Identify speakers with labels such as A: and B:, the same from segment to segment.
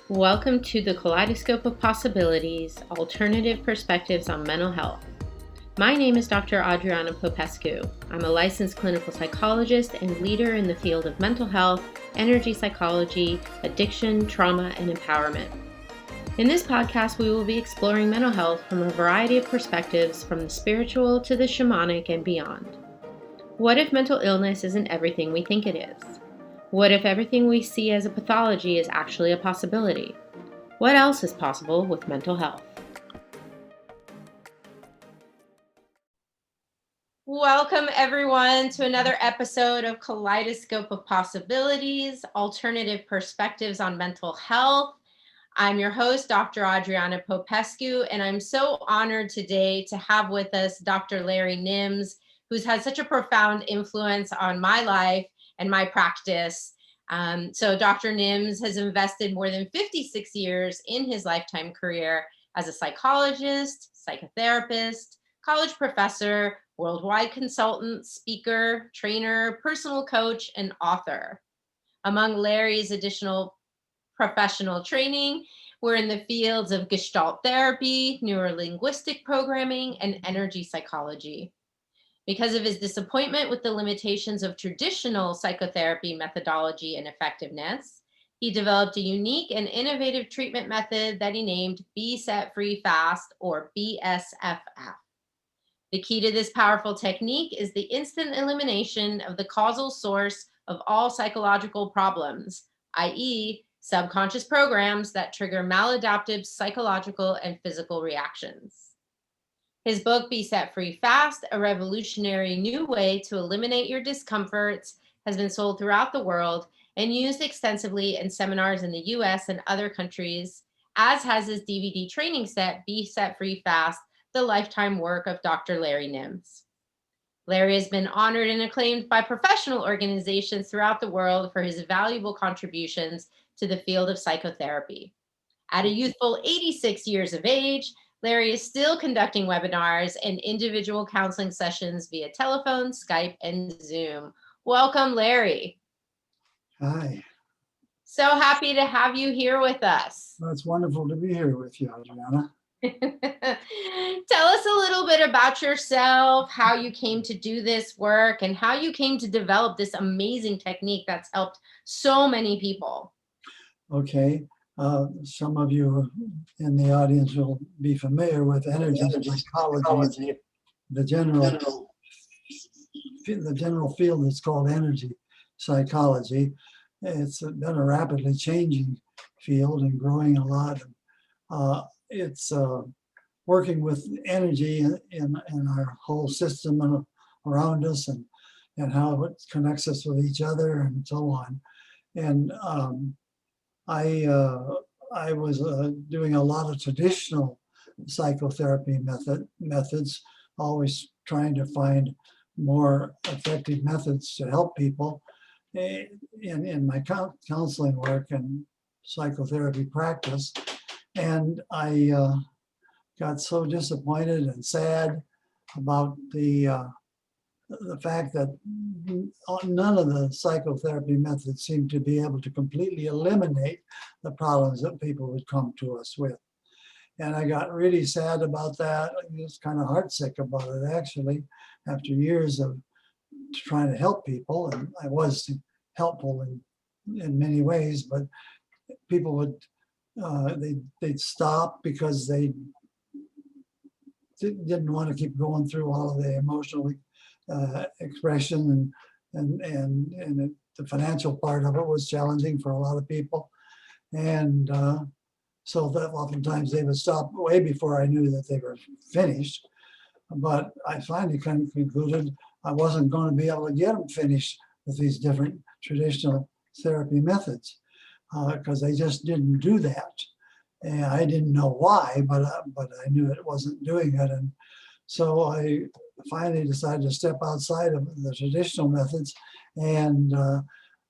A: Welcome to the Kaleidoscope of Possibilities, Alternative Perspectives on Mental Health. My name is Dr. Adriana Popescu. I'm a licensed clinical psychologist and leader in the field of mental health, energy psychology, addiction, trauma, and empowerment. In this podcast, we will be exploring mental health from a variety of perspectives, from the spiritual to the shamanic and beyond. What if mental illness isn't everything we think it is? What if everything we see as a pathology is actually a possibility? What else is possible with mental health? Welcome, everyone, to another episode of Kaleidoscope of Possibilities, Alternative Perspectives on Mental Health. I'm your host, Dr. Adriana Popescu, and I'm so honored today to have with us Dr. Larry Nims, who's had such a profound influence on my life and my practice. So Dr. Nims has invested more than 56 years in his lifetime career as a psychologist, psychotherapist, college professor, worldwide consultant, speaker, trainer, personal coach, and author. Among Larry's additional professional training, we're in the fields of Gestalt therapy, neurolinguistic programming, and energy psychology. Because of his disappointment with the limitations of traditional psychotherapy methodology and effectiveness, he developed a unique and innovative treatment method that he named Be Set Free Fast, or BSFF. The key to this powerful technique is the instant elimination of the causal source of all psychological problems, i.e., subconscious programs that trigger maladaptive psychological and physical reactions. His book, Be Set Free Fast, A Revolutionary New Way to Eliminate Your Discomforts, has been sold throughout the world and used extensively in seminars in the US and other countries, as has his DVD training set, Be Set Free Fast, the lifetime work of Dr. Larry Nims. Larry has been honored and acclaimed by professional organizations throughout the world for his valuable contributions to the field of psychotherapy. At a youthful 86 years of age, Larry is still conducting webinars and individual counseling sessions via telephone, Skype, and Zoom. Welcome, Larry.
B: Hi.
A: So happy to have you here with us.
B: Well, it's wonderful to be here with you, Adriana.
A: Tell us a little bit about yourself, how you came to do this work, and how you came to develop this amazing technique that's helped so many people.
B: Okay. Some of you in the audience will be familiar with energy psychology. The general field is called energy psychology. It's been a rapidly changing field and growing a lot. It's working with energy in our whole system and around us, and how it connects us with each other and so on. And I was doing a lot of traditional psychotherapy methods, always trying to find more effective methods to help people in my counseling work and psychotherapy practice. And I got so disappointed and sad about the fact that none of the psychotherapy methods seemed to be able to completely eliminate the problems that people would come to us with. And I got really sad about that. I was kind of heartsick about it, actually, after years of trying to help people. And I was helpful in many ways, but people would, they'd stop because they didn't want to keep going through all of the emotional expression, and the financial part of it was challenging for a lot of people. And so that oftentimes they would stop way before I knew that they were finished. But I finally kind of concluded I wasn't going to be able to get them finished with these different traditional therapy methods, because they just didn't do that. And I didn't know why, but I knew it wasn't doing it. And so I finally decided to step outside of the traditional methods, and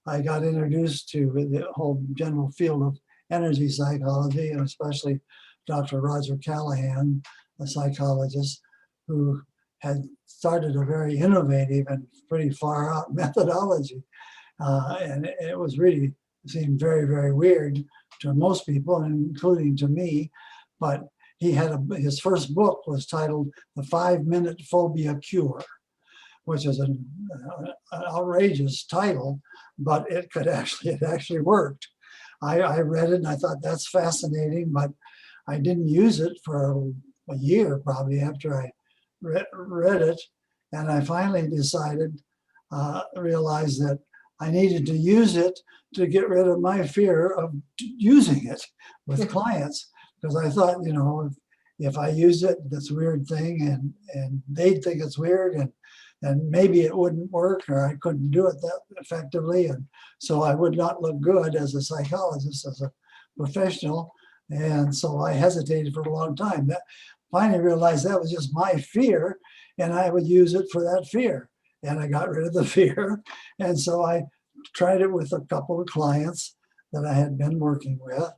B: I got introduced to the whole general field of energy psychology, and especially Dr. Roger Callahan, a psychologist who had started a very innovative and pretty far out methodology. And it was really seemed very, very weird to most people, including to me. But he had his first book was titled The 5-Minute Phobia Cure, which is an outrageous title, but it actually worked. I read it and I thought that's fascinating, but I didn't use it for a year probably after I read it. And I finally realized that I needed to use it to get rid of my fear of using it with clients. Because I thought, if I use it, this weird thing, and they'd think it's weird, and maybe it wouldn't work, or I couldn't do it that effectively. And so I would not look good as a psychologist, as a professional. And so I hesitated for a long time. Finally realized that was just my fear, and I would use it for that fear. And I got rid of the fear. And so I tried it with a couple of clients that I had been working with.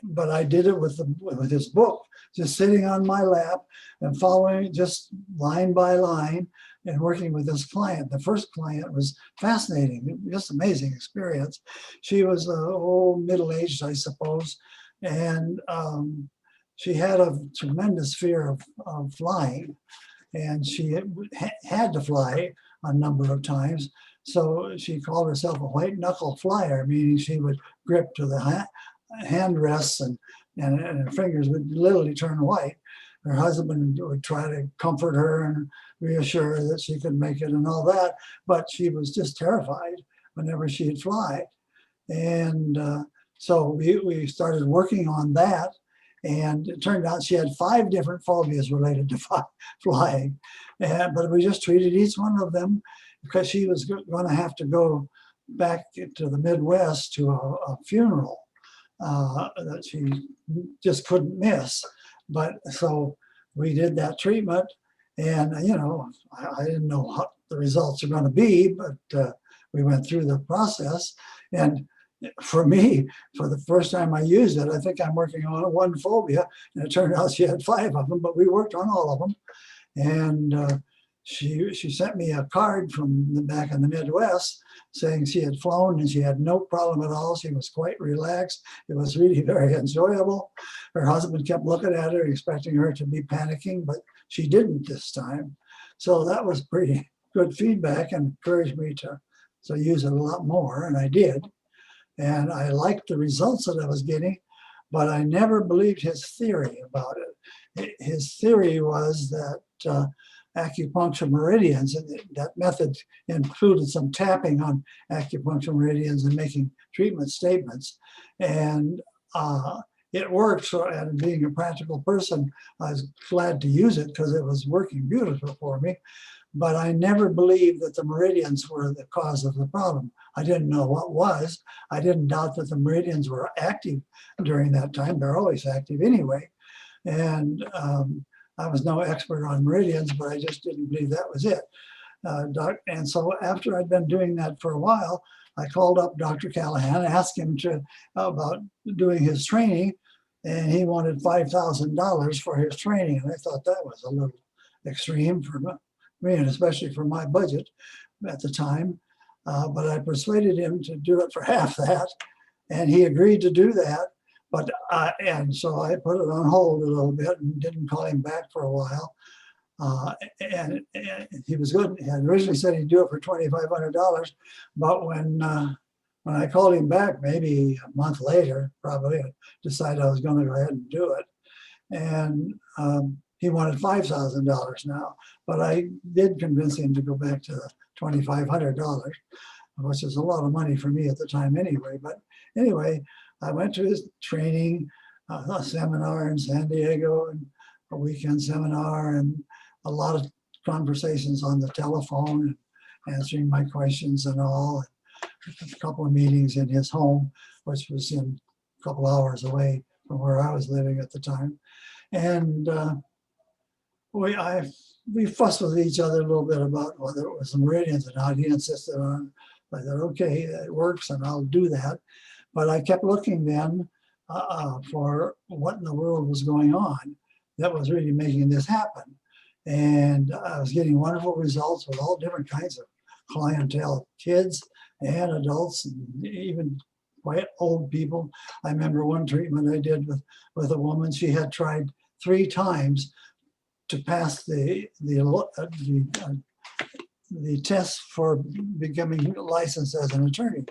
B: But I did it with his book, just sitting on my lap and following just line by line and working with this client. The first client was fascinating, just amazing experience. She was middle-aged, I suppose, and she had a tremendous fear of flying, and she had to fly a number of times. So she called herself a white knuckle flyer, meaning she would grip to the hand rests and her fingers would literally turn white. Her husband would try to comfort her and reassure her that she could make it and all that, but she was just terrified whenever she'd fly. And so we started working on that, and it turned out she had 5 different phobias related to flying. But we just treated each one of them because she was going to have to go back to the Midwest to a funeral that she just couldn't miss. But so we did that treatment, and I didn't know what the results are going to be, but we went through the process. And for me, for the first time I used it, I think I'm working on one phobia, and it turned out she had 5 of them, but we worked on all of them. And she sent me a card from back in the Midwest saying she had flown and she had no problem at all. She was quite relaxed. It was really very enjoyable. Her husband kept looking at her, expecting her to be panicking, but she didn't this time. So that was pretty good feedback and encouraged me to use it a lot more, and I did. And I liked the results that I was getting, but I never believed his theory about it. His theory was that acupuncture meridians, and that method included some tapping on acupuncture meridians and making treatment statements. And it worked. So, and being a practical person, I was glad to use it because it was working beautifully for me. But I never believed that the meridians were the cause of the problem. I didn't know what was. I didn't doubt that the meridians were active during that time. They're always active anyway. And I was no expert on meridians, but I just didn't believe that was it. And so after I'd been doing that for a while, I called up Dr. Callahan, asked him about doing his training, and he wanted $5,000 for his training. And I thought that was a little extreme for me, and especially for my budget at the time. But I persuaded him to do it for half that, and he agreed to do that. But and so I put it on hold a little bit and didn't call him back for a while. And he was good. He had originally said he'd do it for $2,500, but when I called him back, maybe a month later, probably, I decided I was going to go ahead and do it. And he wanted $5,000 now, but I did convince him to go back to the $2,500, which is a lot of money for me at the time anyway. But anyway, I went to his training, a seminar in San Diego, and a weekend seminar, and a lot of conversations on the telephone, and answering my questions and all. A couple of meetings in his home, which was in a couple hours away from where I was living at the time. And we fussed with each other a little bit about whether it was the meridians and how he insisted on. I thought, okay, it works, and I'll do that. But I kept looking then for what in the world was going on that was really making this happen. And I was getting wonderful results with all different kinds of clientele, kids and adults, and even quite old people. I remember one treatment I did with a woman. She had tried 3 times to pass the test for becoming licensed as an attorney.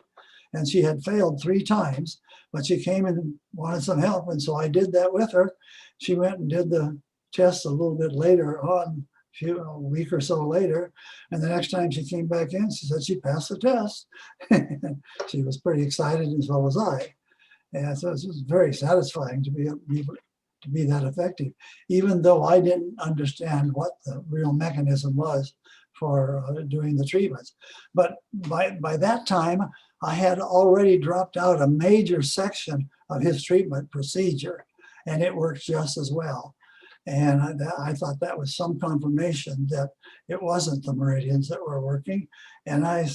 B: And she had failed 3 times, but she came and wanted some help. And so I did that with her. She went and did the test a little bit later on, a week or so later. And the next time she came back in, she said she passed the test. She was pretty excited, and so was I. And so it was very satisfying to be that effective, even though I didn't understand what the real mechanism was for doing the treatments. But by that time, I had already dropped out a major section of his treatment procedure, and it worked just as well. And I thought that was some confirmation that it wasn't the meridians that were working. And I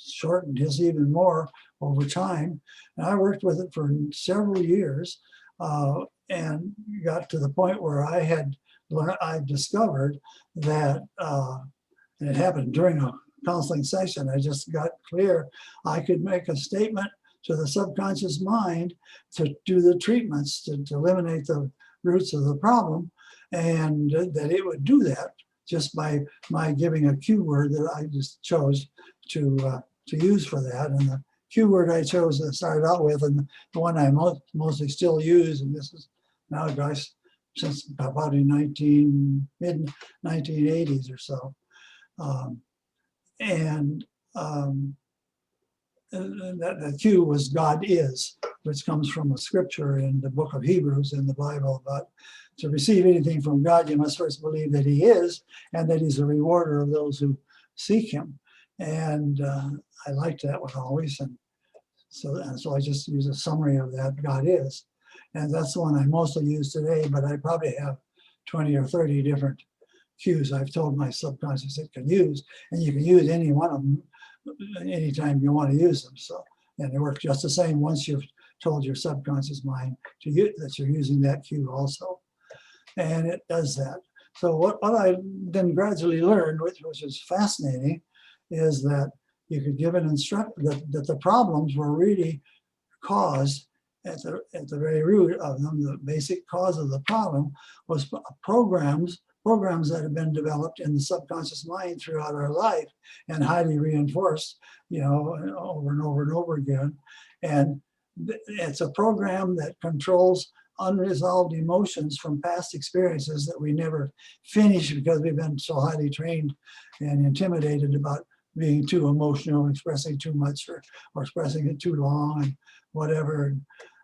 B: shortened his even more over time. And I worked with it for several years and got to the point where I discovered that, and it happened during a counseling session, I just got clear I could make a statement to the subconscious mind to do the treatments to eliminate the roots of the problem, and that it would do that just by my giving a cue word that I just chose to use for that. And the cue word I chose to start out with, and the one I mostly still use, and this is now, guys, since about the mid 1980s or so. That cue was God is, which comes from a scripture in the book of Hebrews in the Bible about to receive anything from God, you must first believe that he is, and that he's a rewarder of those who seek him. And I liked that one always. And so I just use a summary of that, God is. And that's the one I mostly use today, but I probably have 20 or 30 different cues I've told my subconscious it can use, and you can use any one of them anytime you want to use them. So, and they work just the same once you've told your subconscious mind to use that you're using that cue also, and it does that. So what I then gradually learned, which is fascinating, is that you could give an instruction that the problems were really caused at the very root of them. The basic cause of the problem was programs that have been developed in the subconscious mind throughout our life and highly reinforced, over and over and over again. And it's a program that controls unresolved emotions from past experiences that we never finish because we've been so highly trained and intimidated about being too emotional, expressing too much, or expressing it too long, and whatever.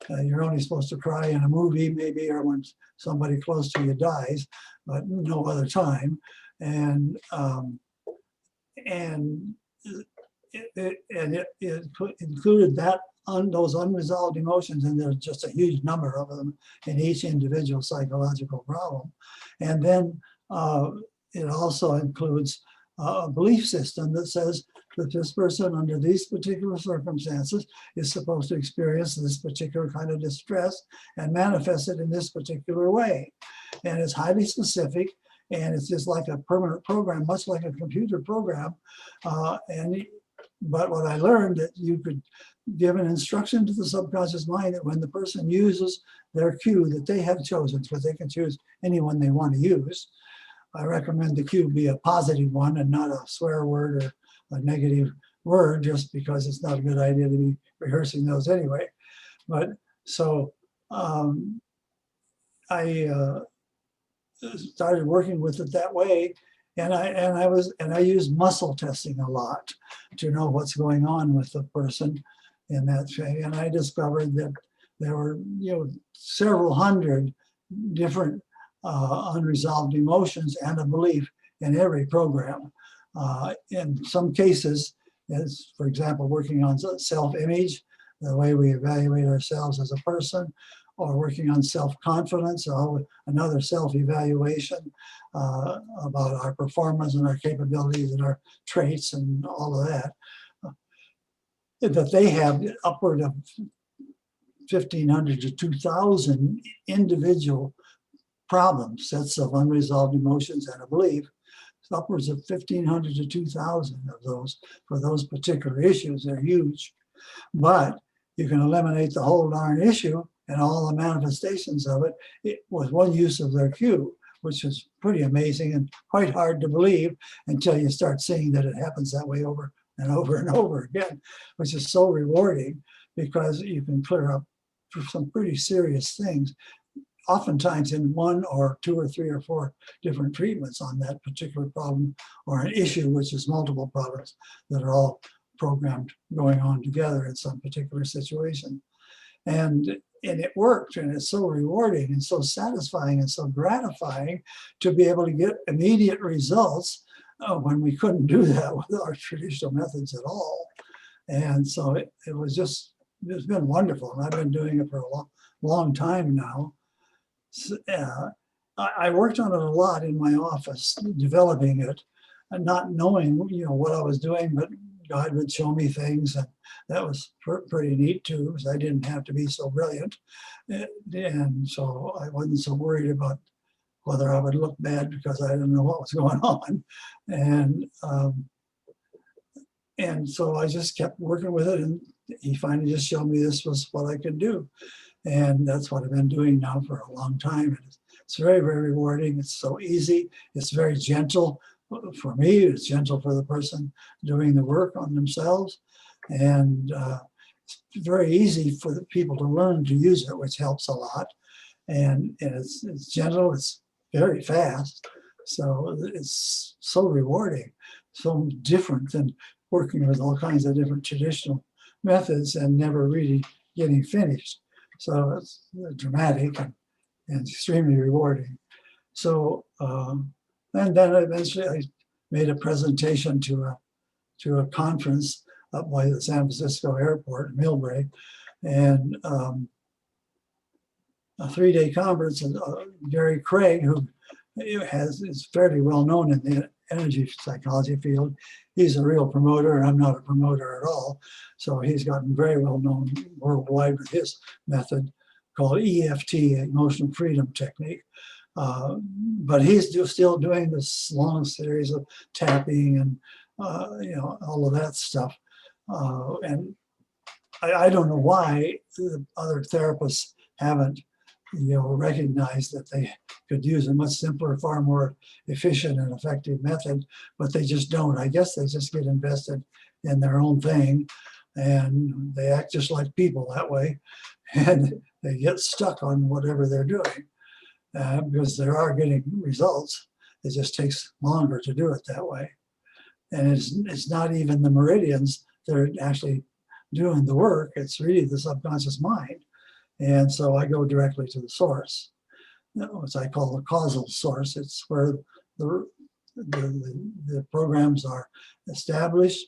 B: You're only supposed to cry in a movie, maybe, or when somebody close to you dies, but no other time. And it included those unresolved emotions, and there's just a huge number of them in each individual psychological problem. And then it also includes a belief system that says that this person under these particular circumstances is supposed to experience this particular kind of distress and manifest it in this particular way. And it's highly specific, and it's just like a permanent program, much like a computer program. But what I learned that you could give an instruction to the subconscious mind that when the person uses their cue that they have chosen, because they can choose any one they want to use. I recommend the cue be a positive one and not a swear word or a negative word, just because it's not a good idea to be rehearsing those anyway. But so I started working with it that way, and I used muscle testing a lot to know what's going on with the person in that thing. And I discovered that there were several hundred different unresolved emotions and a belief in every program. In some cases, as for example, working on self-image, the way we evaluate ourselves as a person, or working on self-confidence, or another self-evaluation about our performance and our capabilities and our traits and all of that, that they have upward of 1,500 to 2,000 individual problems, sets of unresolved emotions and a belief upwards of 1,500 to 2,000 of those for those particular issues. They're huge, but you can eliminate the whole darn issue and all the manifestations of it with one use of their cue, which is pretty amazing and quite hard to believe until you start seeing that it happens that way over and over and over again, which is so rewarding because you can clear up for some pretty serious things, oftentimes in one or two or three or four different treatments on that particular problem or an issue, which is multiple problems that are all programmed going on together in some particular situation. And it worked, and it's so rewarding and so satisfying and so gratifying to be able to get immediate results when we couldn't do that with our traditional methods at all. And so it's been wonderful. And I've been doing it for a long time now. I worked on it a lot in my office, developing it, and not knowing, what I was doing, but God would show me things, and that was pretty neat too, because I didn't have to be so brilliant, and so I wasn't so worried about whether I would look bad because I didn't know what was going on, and so I just kept working with it, and he finally just showed me this was what I could do, and that's what I've been doing now for a long time. And it's very, very rewarding. It's so easy. It's very gentle. For me, it's gentle for the person doing the work on themselves. And it's very easy for the people to learn to use it, which helps a lot. And it's gentle, it's very fast. So it's so rewarding, so different than working with all kinds of different traditional methods and never really getting finished. So it's dramatic and extremely rewarding. So, and then eventually I made a presentation to a conference up by the San Francisco airport in Millbrae, and a 3-day conference. And Gary Craig, who is fairly well known in the energy psychology field, he's a real promoter, and I'm not a promoter at all. So he's gotten very well known worldwide with his method called EFT, Emotional Freedom Technique. But he's still doing this long series of tapping and all of that stuff. And I don't know why the other therapists haven't recognized that they could use a much simpler, far more efficient and effective method, but they just don't. I guess they just get invested in their own thing, and they act just like people that way, and they get stuck on whatever they're doing. Because they are getting results. It just takes longer to do it that way. And it's not even the meridians that are actually doing the work. It's really the subconscious mind. And so I go directly to the source, which I call the causal source. It's where the programs are established,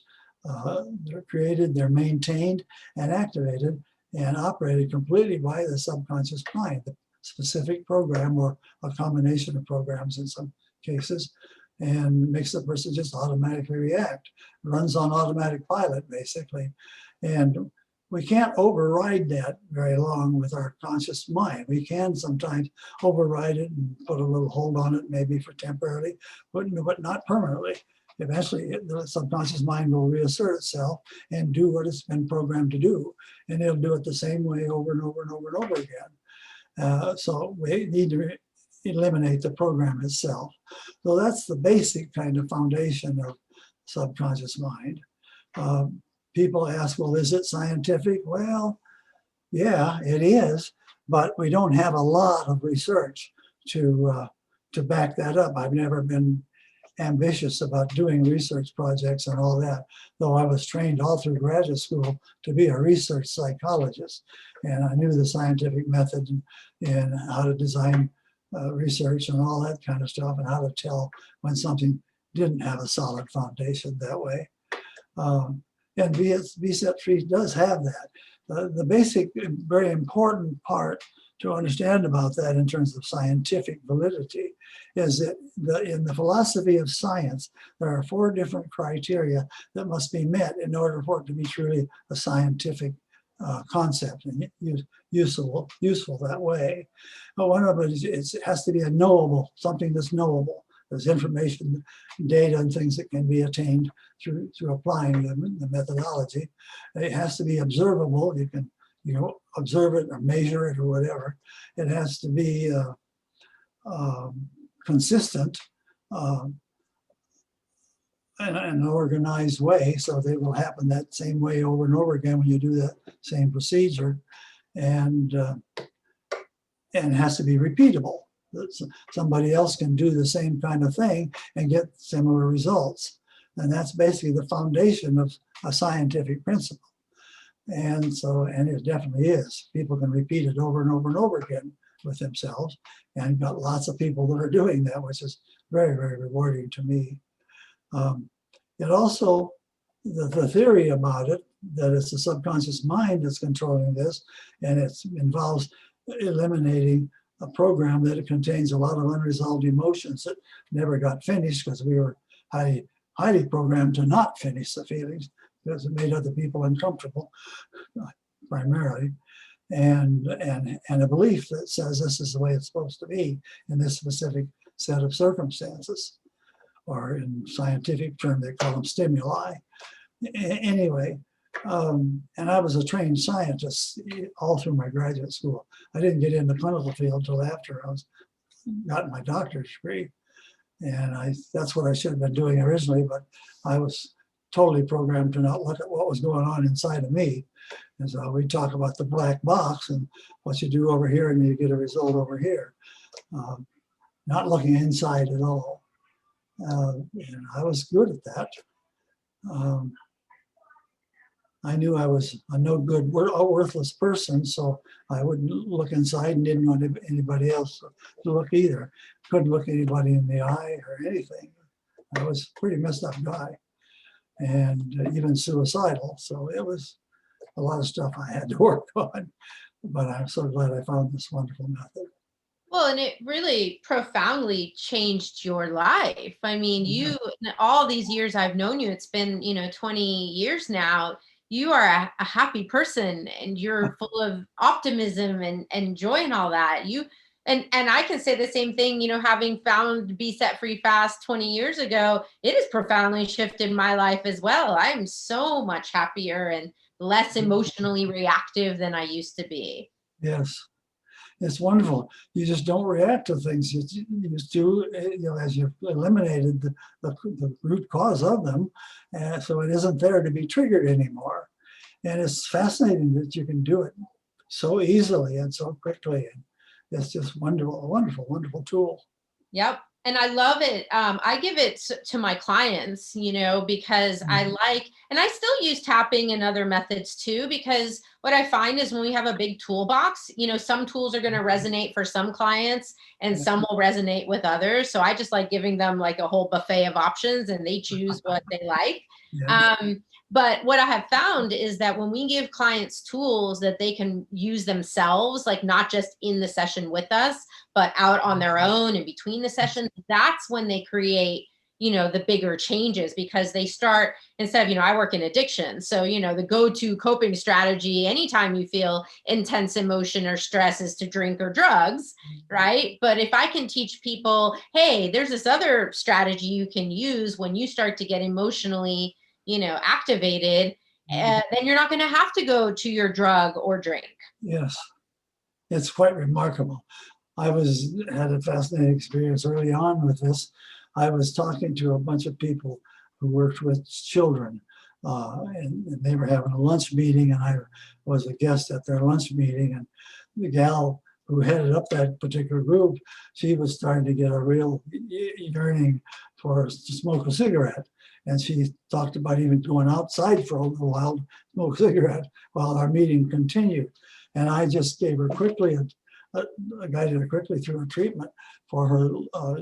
B: they're created, they're maintained and activated and operated completely by the subconscious mind. The specific program or a combination of programs in some cases, and makes the person just automatically react. Runs on automatic pilot, basically. And we can't override that very long with our conscious mind. We can sometimes override it and put a little hold on it, maybe for temporarily, but not permanently. Eventually, the subconscious mind will reassert itself and do what it's been programmed to do. And it'll do it the same way over and over and over and over again. So we need to eliminate the program itself. So that's the basic kind of foundation of subconscious mind. People ask, well, is it scientific? Well, yeah, it is, but we don't have a lot of research to back that up. I've never been ambitious about doing research projects and all that, though I was trained all through graduate school to be a research psychologist. And I knew the scientific method and how to design research and all that kind of stuff, and how to tell when something didn't have a solid foundation that way. And BSFF does have that. The basic, very important part to understand about that in terms of scientific validity is that in the philosophy of science, there are 4 different criteria that must be met in order for it to be truly a scientific concept and useful that way. But one of it is it has to be a knowable, something that's knowable, there's information, data, and things that can be attained through applying the methodology. It has to be observable. You can observe it or measure it or whatever. It has to be consistent in an organized way, so they will happen that same way over and over again when you do that same procedure, and it has to be repeatable. Somebody else can do the same kind of thing and get similar results, and that's basically the foundation of a scientific principle. And it definitely is. People can repeat it over and over and over again with themselves, and got lots of people that are doing that, which is very, very rewarding to me. It also, the theory about it, that it's the subconscious mind that's controlling this, and it involves eliminating a program that it contains a lot of unresolved emotions that never got finished because we were highly programmed to not finish the feelings because it made other people uncomfortable, primarily, and a belief that says this is the way it's supposed to be in this specific set of circumstances, or in scientific term they call them stimuli. Anyway, and I was a trained scientist all through my graduate school. I didn't get in the clinical field until after I got my doctorate degree, and that's what I should have been doing originally, but I was totally programmed to not look at what was going on inside of me. And so we talk about the black box and what you do over here and you get a result over here. Not looking inside at all. And I was good at that. I knew I was a no good, a worthless person, so I wouldn't look inside and didn't want anybody else to look either. Couldn't look anybody in the eye or anything. I was a pretty messed up guy, and even suicidal. So it was a lot of stuff I had to work on, but I'm so glad I found this wonderful method.
A: Well, and it really profoundly changed your life. I mean, all these years I've known you, it's been, 20 years now, you are a happy person and you're full of optimism and joy and all that. And I can say the same thing, having found Be Set Free Fast 20 years ago, it has profoundly shifted my life as well. I'm so much happier and less emotionally reactive than I used to be.
B: Yes. It's wonderful. You just don't react to things you used to, as you've eliminated the root cause of them. And so it isn't there to be triggered anymore. And it's fascinating that you can do it so easily and so quickly. And it's just wonderful, a wonderful, wonderful tool.
A: Yep. And I love it. I give it to my clients, because I like, and I still use tapping and other methods too, because what I find is when we have a big toolbox, some tools are going to resonate for some clients and some will resonate with others. So I just like giving them like a whole buffet of options and they choose what they like. Yeah. But what I have found is that when we give clients tools that they can use themselves, like not just in the session with us, but out on their own and between the sessions, that's when they create, the bigger changes, because they start, instead of, I work in addiction. So, the go-to coping strategy, anytime you feel intense emotion or stress, is to drink or drugs, right? But if I can teach people, hey, there's this other strategy you can use when you start to get emotionally activated, then you're not going to have to go to your drug or drink.
B: Yes, it's quite remarkable. I had a fascinating experience early on with this. I was talking to a bunch of people who worked with children, and they were having a lunch meeting, and I was a guest at their lunch meeting, and the gal who headed up that particular group, she was starting to get a real yearning to smoke a cigarette. And she talked about even going outside for a little while to smoke a cigarette while our meeting continued. And I just gave her quickly, guided her quickly through a treatment for her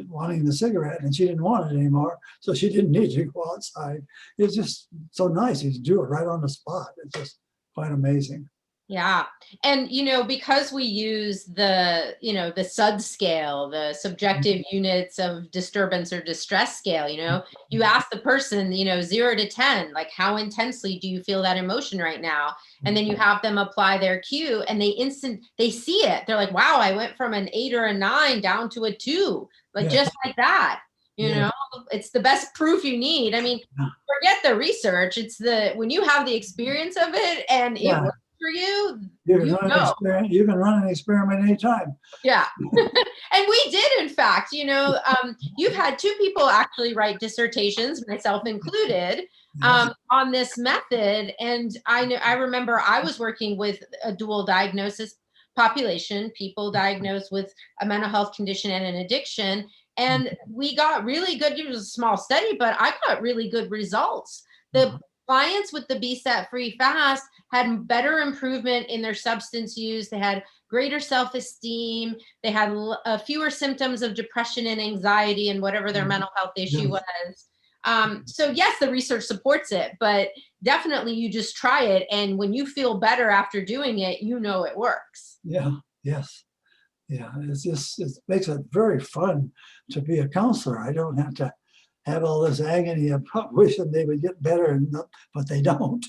B: wanting the cigarette, and she didn't want it anymore, so she didn't need to go outside. It's just so nice. You do it right on the spot. It's just quite amazing.
A: Yeah. And, because we use the SUD scale, the subjective units of disturbance or distress scale, you ask the person, 0 to 10, like, how intensely do you feel that emotion right now? And then you have them apply their cue and they see it. They're like, wow, I went from an 8 or a 9 down to a 2, just like that. You
B: Yeah.
A: know, it's the best proof you need. I mean, forget the research. It's when you have the experience of it and it
B: Yeah.
A: works for you,
B: You can
A: you
B: run an
A: know.
B: experiment. You can run an experiment anytime.
A: Yeah. And we did, in fact, you've had two people actually write dissertations, myself included,
B: Yes.
A: on this method. And I remember I was working with a dual diagnosis population, people diagnosed with a mental health condition and an addiction. And we got really good, it was a small study, but I got really good results. The clients with the BSET free fast had better improvement in their substance use. They had greater self-esteem. They had fewer symptoms of depression and anxiety and whatever their mental health issue was. So yes, the research supports it, but definitely you just try it. And when you feel better after doing it, you know it works.
B: Yeah. Yes. Yeah. It makes it very fun to be a counselor. I don't have to have all this agony of wishing they would get better, but they don't.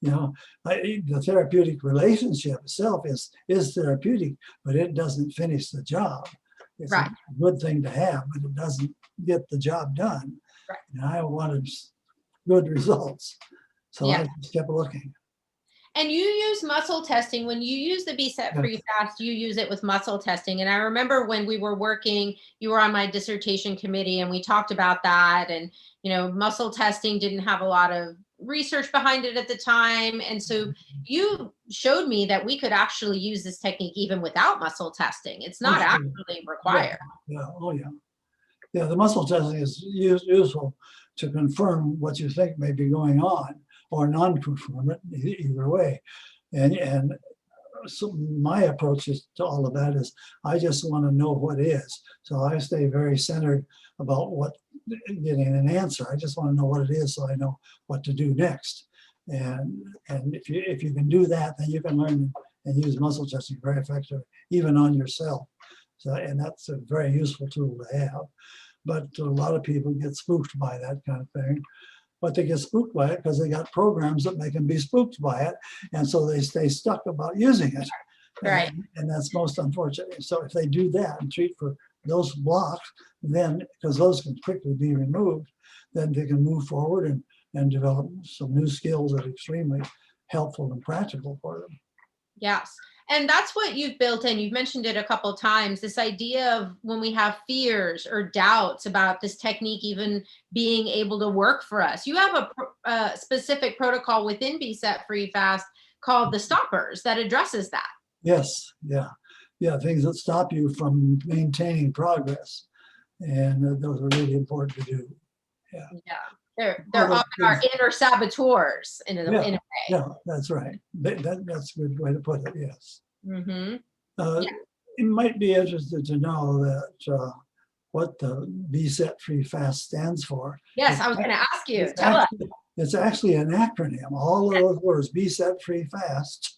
B: The therapeutic relationship itself is therapeutic, but it doesn't finish the job. It's
A: Right.
B: a good thing to have, but it doesn't get the job done.
A: Right.
B: And I wanted good results, so
A: Yeah.
B: I just kept looking.
A: And you use muscle testing. When you use the BSET free fast, you use it with muscle testing. And I remember when we were working, you were on my dissertation committee and we talked about that. And, muscle testing didn't have a lot of research behind it at the time. And so you showed me that we could actually use this technique even without muscle testing. It's not actually required.
B: Yeah. Oh, yeah. Yeah, the muscle testing is useful to confirm what you think may be going on or non-confirm it, either way. And so my approach to all of that is I just want to know what is. So I stay very centered about getting an answer. I just want to know what it is so I know what to do next. And if you can do that, then you can learn and use muscle testing very effectively, even on yourself. So, and that's a very useful tool to have. But a lot of people get spooked by that kind of thing. But they get spooked by it because they got programs that make them be spooked by it. And so they stay stuck about using it.
A: Right.
B: And that's most unfortunate. So if they do that and treat for those blocks, then, because those can quickly be removed, then they can move forward and develop some new skills that are extremely helpful and practical for them.
A: Yes. And that's what you've built in. You've mentioned it a couple of times, this idea of when we have fears or doubts about this technique even being able to work for us. You have a specific protocol within BSET Free Fast called the stoppers that addresses that.
B: Yes. Yeah. Yeah. Things that stop you from maintaining progress. And those are really important to do. Yeah.
A: Yeah. They're often our inner saboteurs in a way.
B: Yeah, that's right. That's a good way to put it, yes.
A: Mm-hmm.
B: You might be interested to know that what the BSET Free Fast stands for.
A: Yes, I was going to ask you. Tell us.
B: It's actually an acronym. All of those words, BSET Free Fast,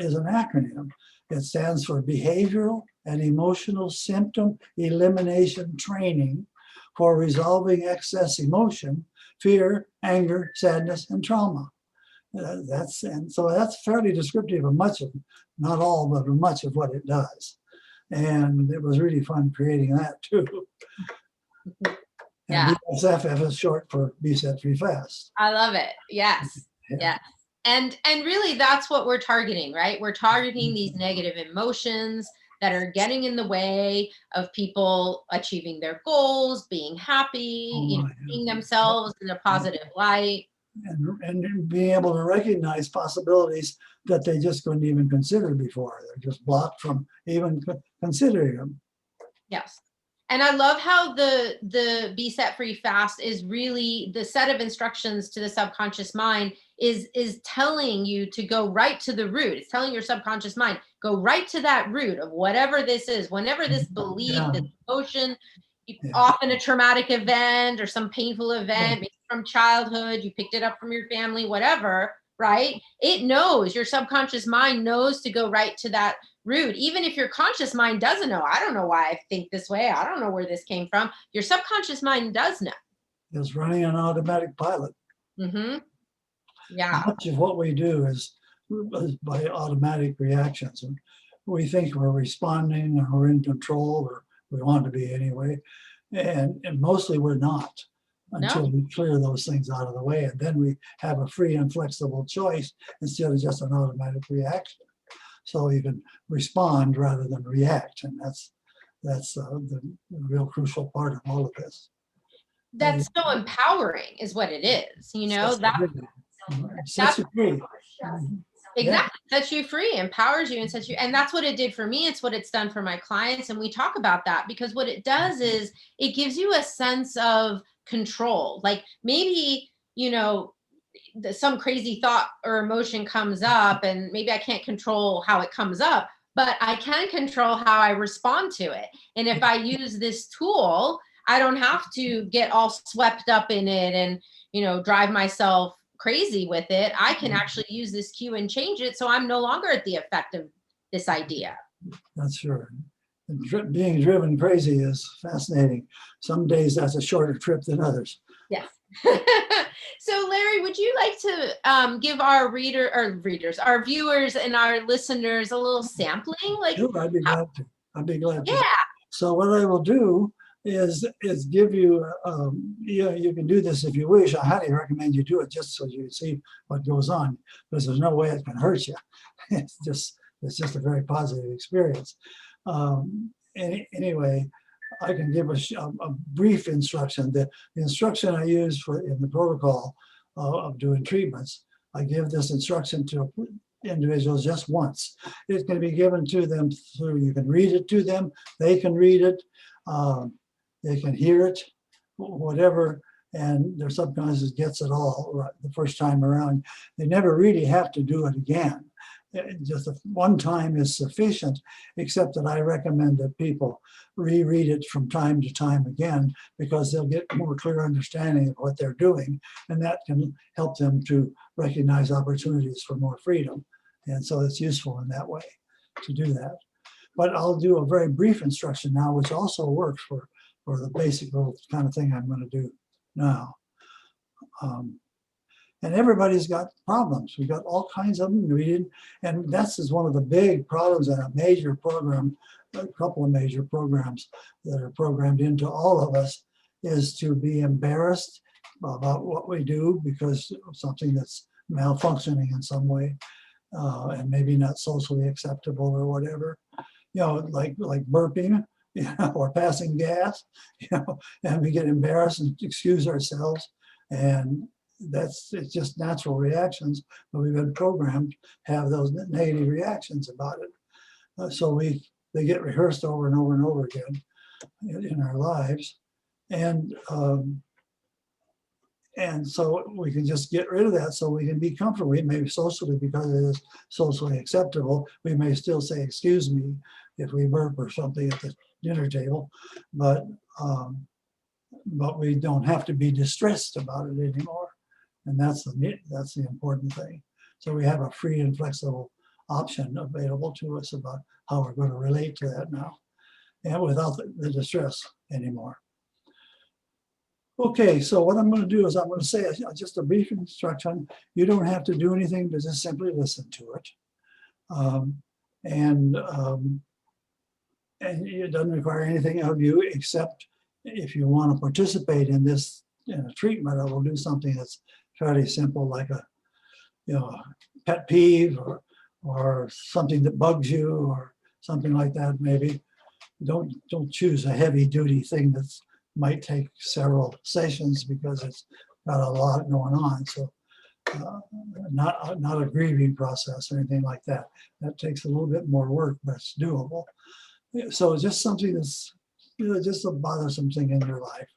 B: is an acronym. It stands for Behavioral and Emotional Symptom Elimination Training for Resolving Excess Emotion, Fear, Anger, Sadness, and Trauma. So that's fairly descriptive of much of, not all, but much of what it does. And it was really fun creating that too. And BSFF is short for BSET Free Fast.
A: I love it. Yes. Yeah. And really that's what we're targeting, right? We're targeting these negative emotions that are getting in the way of people achieving their goals, being happy, seeing themselves in a positive light.
B: And being able to recognize possibilities that they just couldn't even consider before. They're just blocked from even considering them.
A: Yes. And I love how the BSET Free Fast is really the set of instructions to the subconscious mind is telling you to go right to the root. It's telling your subconscious mind, go right to that root of whatever this is, whenever this belief, this emotion, often a traumatic event or some painful event, maybe from childhood, you picked it up from your family, whatever, right? It knows, your subconscious mind knows to go right to that root. Even if your conscious mind doesn't know, I don't know why I think this way, I don't know where this came from, your subconscious mind does know.
B: It's running on automatic pilot.
A: Mm-hmm. Yeah.
B: Much of what we do is by automatic reactions. And we think we're responding or we're in control, or we want to be anyway. And mostly we're not until
A: No.
B: we clear those things out of the way. And then we have a free and flexible choice instead of just an automatic reaction. So you can respond rather than react. And that's the real crucial part of all of this.
A: That's so empowering is what it is, you know,
B: Sets
A: that's
B: you free.
A: exactly sets you free, empowers you and sets you, and that's what it did for me. It's what it's done for my clients. And we talk about that because what it does is it gives you a sense of control. Like maybe, you know, some crazy thought or emotion comes up and maybe I can't control how it comes up, but I can control how I respond to it. And if I use this tool, I don't have to get all swept up in it and, you know, drive myself crazy with it. I can actually use this cue and change it so I'm no longer at the effect of this idea.
B: That's sure. And being driven crazy is fascinating. Some days that's a shorter trip than others.
A: Yes. So Larry, would you like to give our readers, our viewers and our listeners a little sampling? Like,
B: sure, I'd be glad to. I'd be glad to.
A: Yeah.
B: So what I will do is give you, you can do this if you wish. I highly recommend you do it just so you see what goes on, because there's no way it can hurt you. It's just a very positive experience. Anyway, I can give a brief instruction. The instruction I use in the protocol of doing treatments, I give this instruction to individuals just once. It can be given to them through, you can read it to them, they can read it, they can hear it, whatever, and their subconscious gets it all right the first time around. They never really have to do it again. Just one time is sufficient, except that I recommend that people reread it from time to time again, because they'll get more clear understanding of what they're doing, and that can help them to recognize opportunities for more freedom. And so it's useful in that way to do that. But I'll do a very brief instruction now, which also works for the basic little kind of thing I'm going to do now. And everybody's got problems. We've got all kinds of them reading. And that's is one of the big problems in a major program, a couple of major programs that are programmed into all of us, is to be embarrassed about what we do because of something that's malfunctioning in some way, and maybe not socially acceptable or whatever. You know, like burping, or passing gas, and we get embarrassed and excuse ourselves. And it's just natural reactions, but we've been programmed to have those negative reactions about it. So they get rehearsed over and over and over again in our lives. And so we can just get rid of that so we can be comfortable. We may socially, because it is socially acceptable, we may still say, excuse me, if we burp or something at the dinner table, but we don't have to be distressed about it anymore. And that's the important thing. So we have a free and flexible option available to us about how we're going to relate to that now, and without the distress anymore. Okay, so what I'm going to do is I'm going to say just a brief instruction. You don't have to do anything, but just simply listen to it. And it doesn't require anything of you, except if you want to participate in this a treatment, I will do something that's fairly simple, like a pet peeve or something that bugs you or something like that. Maybe don't choose a heavy duty thing that might take several sessions because it's got a lot going on. So not a grieving process or anything like that. That takes a little bit more work, but it's doable. So just something that's just a bothersome thing in your life.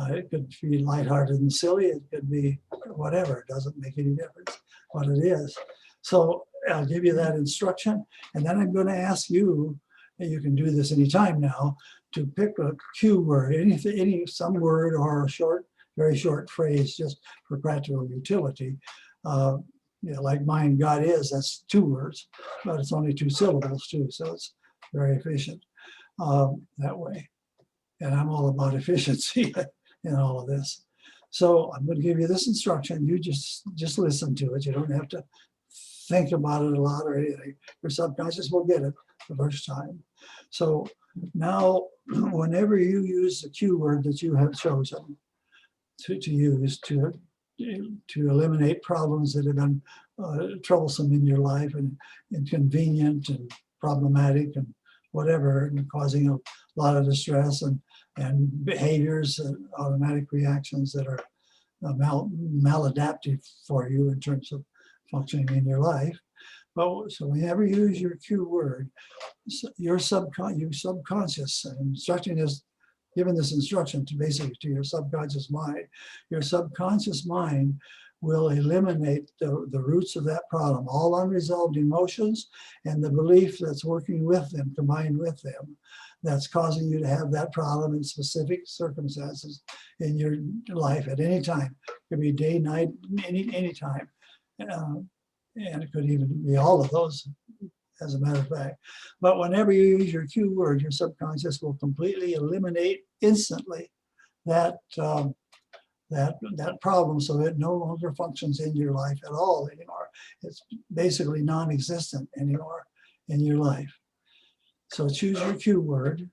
B: It could be lighthearted and silly. It could be whatever. It doesn't make any difference what it is. So I'll give you that instruction, and then I'm going to ask you, and you can do this anytime now, to pick a cue word, some word or a very short phrase, just for practical utility. Like mine, God is, that's 2 words, but it's only 2 syllables too, so it's very efficient that way. And I'm all about efficiency in all of this. So I'm going to give you this instruction. You just listen to it. You don't have to think about it a lot or anything. Your subconscious will get it the first time. So now, whenever you use the cue word that you have chosen to use to eliminate problems that have been troublesome in your life and inconvenient and problematic and whatever, and causing a lot of distress and behaviors and automatic reactions that are maladaptive for you in terms of functioning in your life. But so whenever you use your cue word, your subconscious, instructing is given this instruction to basically to your subconscious mind. Your subconscious mind will eliminate the roots of that problem, all unresolved emotions and the belief that's working with them, combined with them, that's causing you to have that problem in specific circumstances in your life at any time. It could be day, night, any time. And it could even be all of those, as a matter of fact. But whenever you use your cue word, your subconscious will completely eliminate instantly that problem, so it no longer functions in your life at all anymore. It's basically non-existent anymore in your life. So choose your cue word,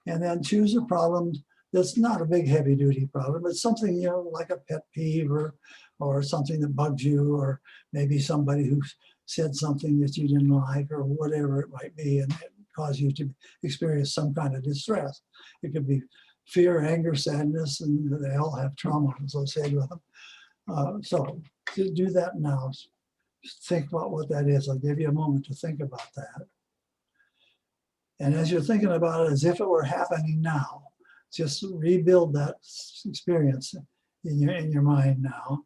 B: and then choose a problem that's not a big heavy duty problem. It's something, you know, like a pet peeve or something that bugs you, or maybe somebody who said something that you didn't like, or whatever it might be, and it caused you to experience some kind of distress. It could be fear, anger, sadness, and they all have trauma associated with them. So to do that now, think about what that is. I'll give you a moment to think about that. And as you're thinking about it as if it were happening now, just rebuild that experience in your mind now,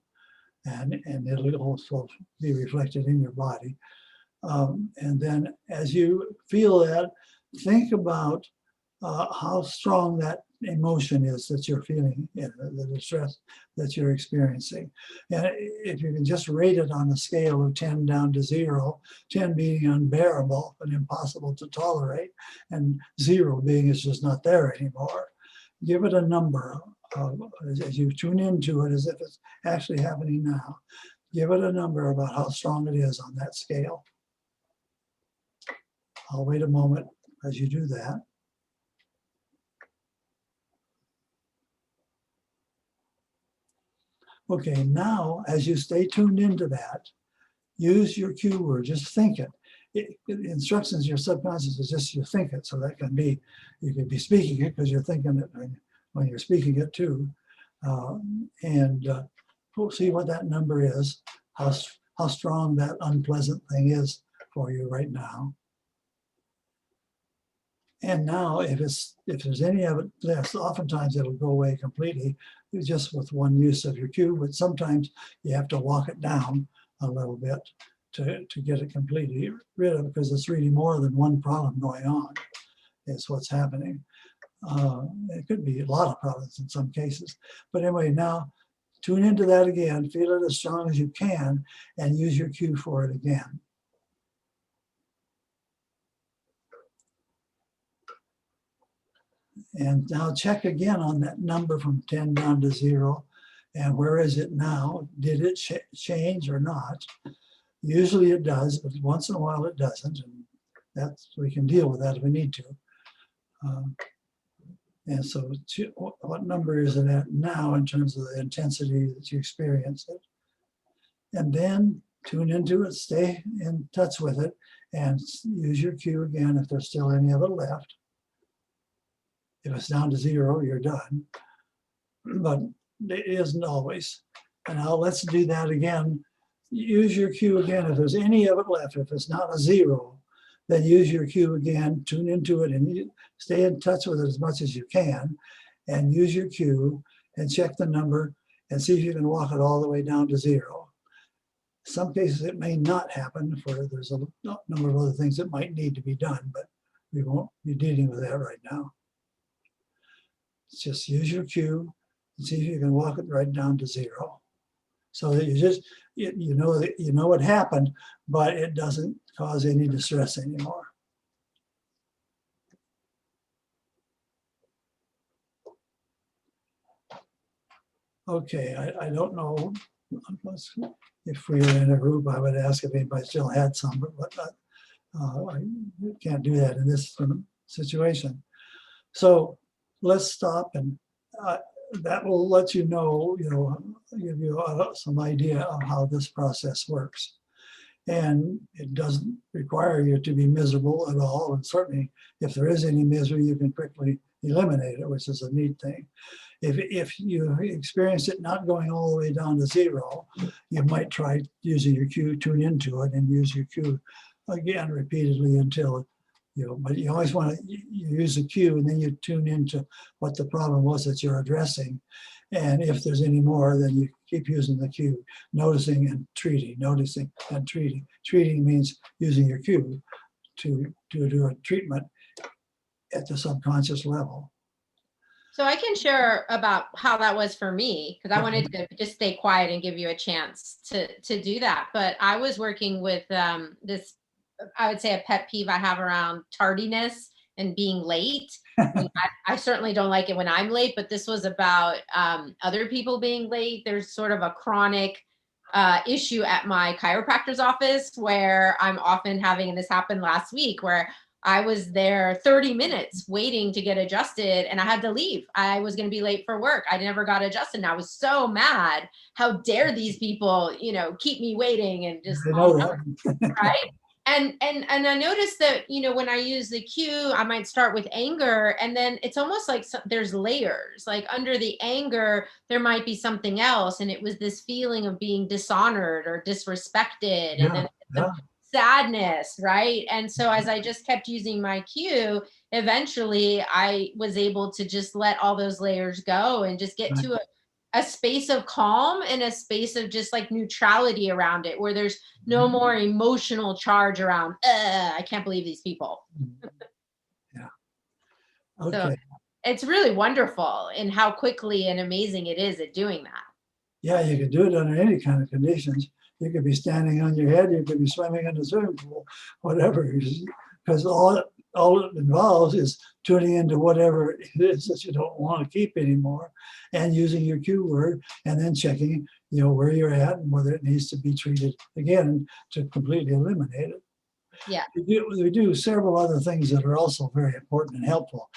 B: and it'll also be reflected in your body. And then as you feel that, think about how strong that emotion is that you're feeling, the distress that you're experiencing. And if you can just rate it on a scale of 10 down to 0, 10 being unbearable and impossible to tolerate, and 0 being it's just not there anymore. Give it a number as you tune into it as if it's actually happening now. Give it a number about how strong it is on that scale. I'll wait a moment as you do that. Okay, now as you stay tuned into that, use your cue word, just think it. The instructions, your subconscious is just you think it, so that can be, you could be speaking it because you're thinking it when you're speaking it too. We'll see what that number is, how strong that unpleasant thing is for you right now. And now if there's any of it left, oftentimes it'll go away completely just with one use of your cue, but sometimes you have to walk it down a little bit to get it completely rid of, because it's really more than one problem going on is what's happening. It could be a lot of problems in some cases. But anyway, now tune into that again, feel it as strong as you can, and use your cue for it again. And now check again on that number from 10 down to 0. And where is it now? Did it change or not? Usually it does, but once in a while it doesn't. And we can deal with that if we need to. And so what number is it at now in terms of the intensity that you experience it? And then tune into it, stay in touch with it, and use your cue again if there's still any of it left. If it's down to 0, you're done. But it isn't always. And now let's do that again. Use your cue again if there's any of it left. If it's not a 0, then use your cue again, tune into it, and stay in touch with it as much as you can, and use your cue and check the number and see if you can walk it all the way down to 0. Some cases it may not happen, for there's a number of other things that might need to be done, but we won't be dealing with that right now. Just use your cue and see if you can walk it right down to 0. So that you know what happened, but it doesn't cause any distress anymore. Okay, I don't know if we were in a group, I would ask if anybody still had some, but I can't do that in this situation. So let's stop, and that will let you know, give you some idea of how this process works. And it doesn't require you to be miserable at all. And certainly, if there is any misery, you can quickly eliminate it, which is a neat thing. If you experience it not going all the way down to zero, you might try using your cue, tune into it, and use your cue again repeatedly until, but you always want to use a cue, and then you tune into what the problem was that you're addressing. And if there's any more, then you keep using the cue, noticing and treating, noticing and treating. Treating means using your cue to do a treatment at the subconscious level.
A: So I can share about how that was for me, because I wanted to just stay quiet and give you a chance to do that. But I was working with this, I would say, a pet peeve I have around tardiness and being late. I certainly don't like it when I'm late, but this was about other people being late. There's sort of a chronic issue at my chiropractor's office where I'm often having, and this happened last week, where I was there 30 minutes waiting to get adjusted and I had to leave. I was going to be late for work. I never got adjusted. And I was so mad. How dare these people, keep me waiting and just right. And I noticed that, when I use the cue, I might start with anger, and then it's almost like there's layers. Like under the anger, there might be something else. And it was this feeling of being dishonored or disrespected. And then the sadness, right? And so as I just kept using my cue, eventually I was able to just let all those layers go and just get to a space of calm and a space of just like neutrality around it, where there's no more emotional charge around, I can't believe these people.
B: Yeah. Okay.
A: So it's really wonderful in how quickly and amazing it is at doing that.
B: Yeah, you could do it under any kind of conditions. You could be standing on your head, you could be swimming in the swimming pool, whatever, because all it involves is tuning into whatever it is that you don't want to keep anymore, and using your cue word, and then checking, where you're at and whether it needs to be treated again to completely eliminate it.
A: Yeah.
B: We do several other things that are also very important and helpful.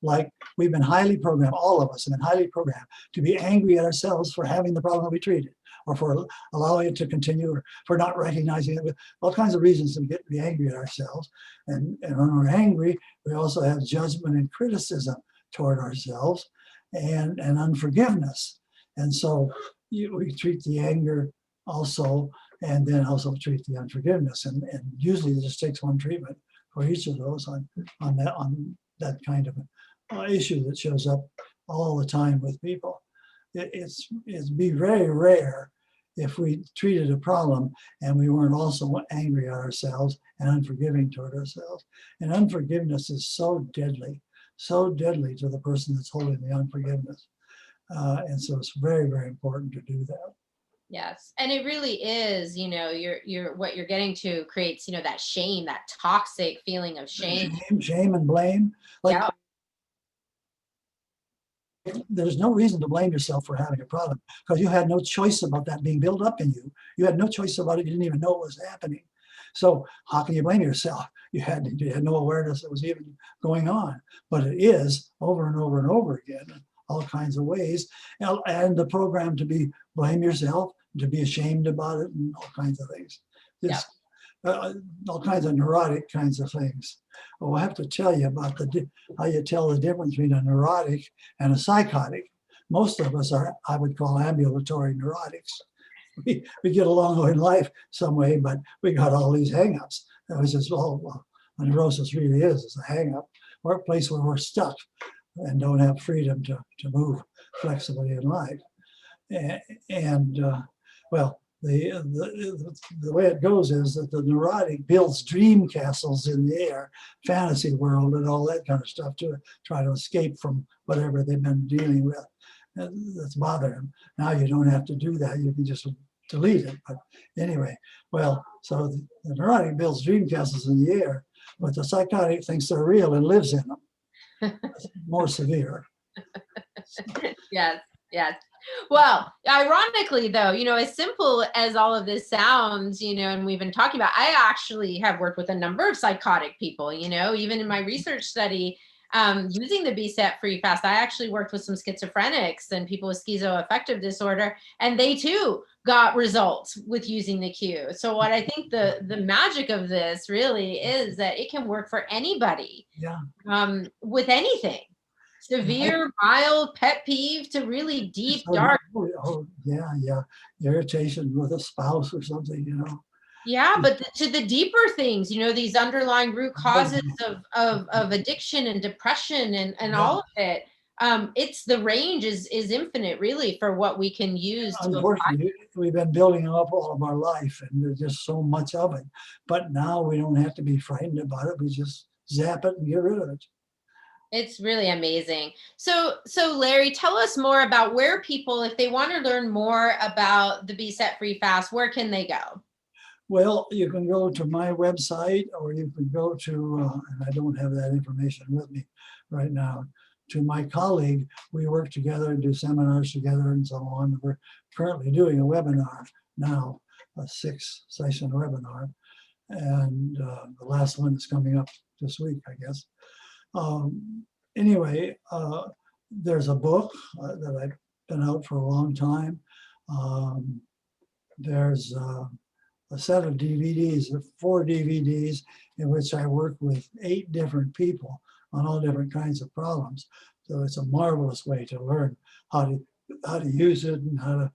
B: Like we've been highly programmed, all of us have been highly programmed to be angry at ourselves for having the problem that we treated, or for allowing it to continue, or for not recognizing it, with all kinds of reasons to be angry at ourselves. And when we're angry, we also have judgment and criticism toward ourselves, and unforgiveness. And so we treat the anger also, and then also treat the unforgiveness. And usually it just takes one treatment for each of those on that kind of issue that shows up all the time with people. It's be very rare if we treated a problem and we weren't also angry at ourselves and unforgiving toward ourselves. And unforgiveness is so deadly to the person that's holding the unforgiveness. And so it's very, very important to do that.
A: Yes. And it really is, you're what you're getting to creates, that shame, that toxic feeling of shame
B: and blame. Like, there's no reason to blame yourself for having a problem, because you had no choice about that being built up in you. You had no choice about it. You didn't even know it was happening. So how can you blame yourself? You had no awareness that was even going on. But it is over and over and over again, in all kinds of ways. And the program to blame yourself, to be ashamed about it, and all kinds of things. All kinds of neurotic kinds of things. Well, I have to tell you about how you tell the difference between a neurotic and a psychotic. Most of us are, I would call, ambulatory neurotics. We get along in life some way, but we got all these hang-ups. That was just all a neurosis really is a hang-up, or a place where we're stuck and don't have freedom to move flexibly in life. Well, the way it goes is that the neurotic builds dream castles in the air, fantasy world, and all that kind of stuff to try to escape from whatever they've been dealing with that's bothering them. Now you don't have to do that. You can just delete it. But anyway, well, so the neurotic builds dream castles in the air, but the psychotic thinks they're real and lives in them. More severe.
A: Yes. Well, ironically, though, as simple as all of this sounds, and we've been talking about, I actually have worked with a number of psychotic people, even in my research study, using the BSET free fast. I actually worked with some schizophrenics and people with schizoaffective disorder, and they too got results with using the Q. So what I think the magic of this really is that it can work for anybody,
B: Yeah.
A: with anything.
B: And I,
A: Severe, mild, pet peeve to really deep,
B: so,
A: dark.
B: oh, yeah, yeah. Irritation with a spouse or something,
A: Yeah, but to the deeper things, these underlying root
B: Oh,
A: causes of addiction and depression and
B: yeah.
A: all of it. It's the range is infinite, really, for what we can use to apply.
B: Unfortunately, we've been building them up all of our life, and there's just so much of it. But now we don't have to be frightened about it. We just zap it and get rid of it.
A: It's really amazing. So Larry, tell us more about where people, if they want to learn more about the Be Set Free Fast, where can they go?
B: Well, you can go to my website, or you can go to, and I don't have that information with me right now, to my colleague. We work together and do seminars together and so on. We're currently doing a webinar now, a 6-session webinar. And the last one is coming up this week, I guess. Anyway, there's a book that I've been out for a long time. There's a set of DVDs, 4 DVDs, in which I work with 8 different people on all different kinds of problems. So it's a marvelous way to learn how to use it and how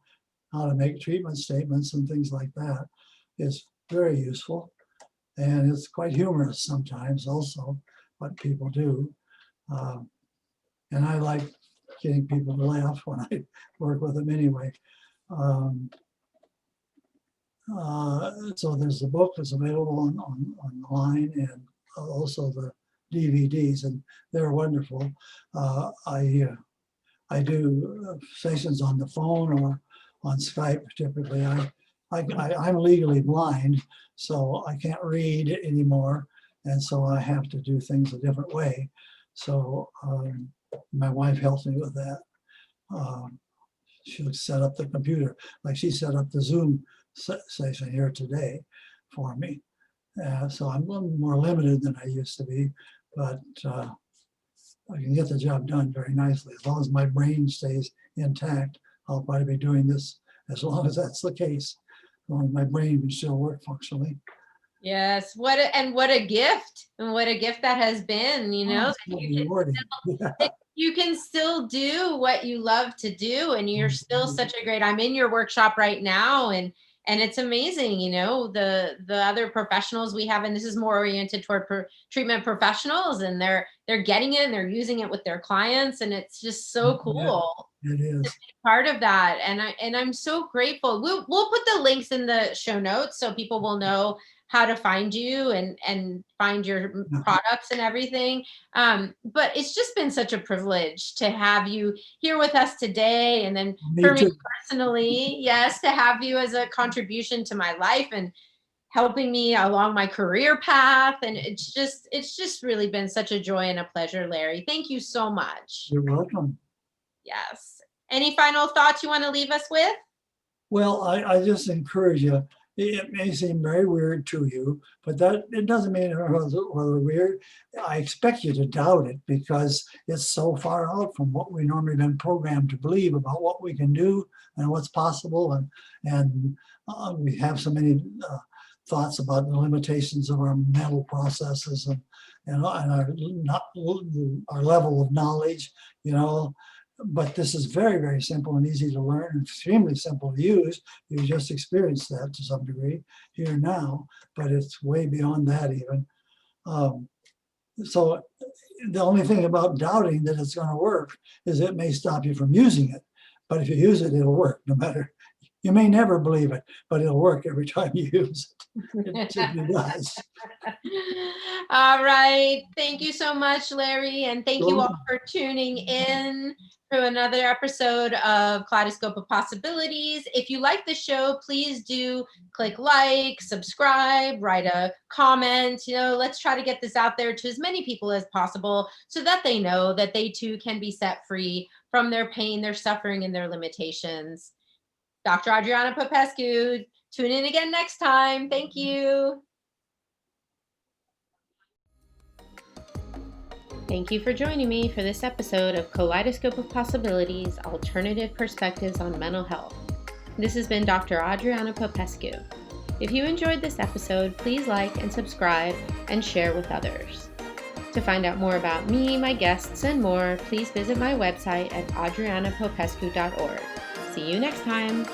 B: to make treatment statements and things like that. It's very useful, and it's quite humorous sometimes also, what people do. And I like getting people to laugh when I work with them anyway. So there's the book that's available online, and also the DVDs, and they're wonderful. I do sessions on the phone or on Skype typically. I'm legally blind, so I can't read anymore, and so I have to do things a different way. So my wife helps me with that. She'll set up the computer, like she set up the Zoom session here today for me. So I'm a little more limited than I used to be, but I can get the job done very nicely. As long as my brain stays intact, I'll probably be doing this as long as that's the case. As long as my brain can still work functionally.
A: Yes, what a gift, and what a gift that has been, that you can still do what you love to do, and you're still such a great. I'm in your workshop right now, and it's amazing, the other professionals we have, and this is more oriented toward treatment professionals, and they're getting it and they're using it with their clients, and it's just so cool.
B: It is.
A: To be part of that, and I'm so grateful. We'll put the links in the show notes so people will know how to find you and find your products and everything. But it's just been such a privilege to have you here with us today. And then for me personally, yes, to have you as a contribution to my life and helping me along my career path. And it's just really been such a joy and a pleasure, Larry. Thank you so much.
B: You're welcome.
A: Yes. Any final thoughts you want to leave us with?
B: Well, I just encourage you. It may seem very weird to you, but that it doesn't mean it was weird. I expect you to doubt it because it's so far out from what we normally been programmed to believe about what we can do and what's possible, and we have so many thoughts about the limitations of our mental processes and our level of knowledge, But this is very, very simple and easy to learn, and extremely simple to use. You just experienced that to some degree here now, but it's way beyond that even. So the only thing about doubting that it's going to work is it may stop you from using it. But if you use it, it'll work no matter You may never believe it, but it'll work every time you use it. It simply does.
A: All right. Thank you so much, Larry. And thank you all
B: Welcome.
A: for tuning in to another episode of Kaleidoscope of Possibilities. If you like the show, please do click like, subscribe, write a comment. Let's try to get this out there to as many people as possible so that they know that they too can be set free from their pain, their suffering, and their limitations. Dr. Adriana Popescu, tune in again next time. Thank you. Thank you for joining me for this episode of Kaleidoscope of Possibilities, Alternative Perspectives on Mental Health. This has been Dr. Adriana Popescu. If you enjoyed this episode, please like and subscribe and share with others. To find out more about me, my guests, and more, please visit my website at adrianapopescu.org. See you next time.